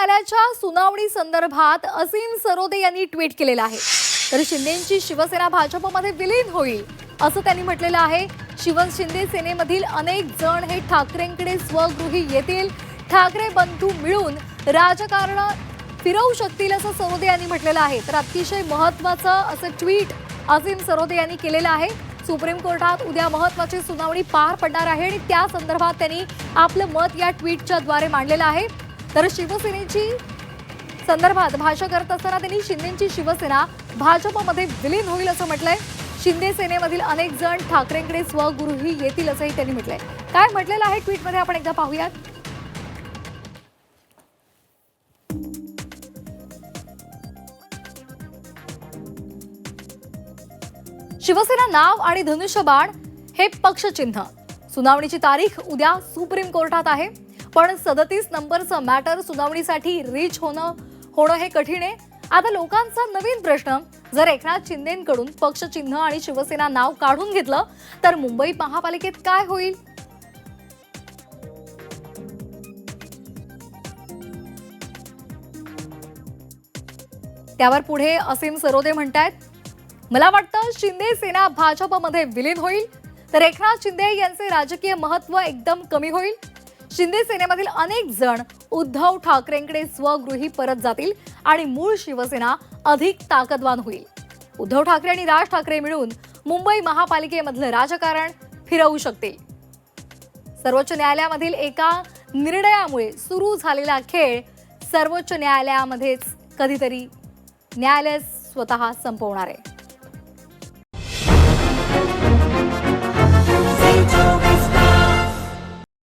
न्यायालयाच्या सुनावणी संदर्भात असीम सरोदे यांनी ट्विट केलेलं आहे। तर शिंदेंची शिवसेना भाजपमध्ये विलीन होईल असं त्यांनी म्हटलेलं आहे। शिंदे सेनेमधील अनेक जण हे ठाकरेंकडे स्वगृही येतील, ठाकरे बंधू मिळून राजकारण फिरवू शकतील असं सरोदे यांनी म्हटलेलं आहे। तर अतिशय महत्त्वाचं असं ट्विट असीम सरोदे यांनी केलेलं आहे। सुप्रीम कोर्टात उद्या महत्त्वाची सुनावणी पार पडणार आहे आणि त्या संदर्भात त्यांनी आपलं मत या ट्विटच्या द्वारे मांडलेलं आहे। तर शिवसेनेची संदर्भात भाषा करत असताना त्यांनी शिंदेंची शिवसेना भाजपमध्ये विलीन होईल असं म्हटलंय। शिंदे सेनेमधील अनेक जण ठाकरेंकडे स्वगृही येतील असंही त्यांनी म्हटलंय। काय म्हटलेलं आहे ट्विटमध्ये आपण एकदा पाहूयात। शिवसेना नाव आणि धनुष्यबाण हे पक्षचिन्ह। सुनावणीची तारीख उद्या सुप्रीम कोर्टात आहे, पण 37 नंबरचं मॅटर सुनावणीसाठी रीच होणं हे कठीण आहे। आता लोकांचा नवीन प्रश्न, जर एकनाथ शिंदेंकडून पक्षचिन्ह आणि शिवसेना नाव काढून घेतलं तर मुंबई महापालिकेत काय होईल? त्यावर पुढे असीम सरोदे म्हणतायत, मला वाटतं शिंदे सेना भाजपमध्ये विलीन होईल, तर एकनाथ शिंदे यांचे राजकीय महत्त्व एकदम कमी होईल। शिंदे सेनेमधील अनेक जण उद्धव ठाकरेंकडे स्वगृही परत जातील आणि मूळ शिवसेना अधिक ताकदवान होईल। उद्धव ठाकरे आणि राज ठाकरे मिळून मुंबई महापालिकेमधलं राजकारण फिरवू शकतील। सर्वोच्च न्यायालयामधील एका निर्णयामुळे सुरू झालेला खेळ सर्वोच्च न्यायालयामध्येच कधीतरी न्यायालय स्वतः संपवणार आहे।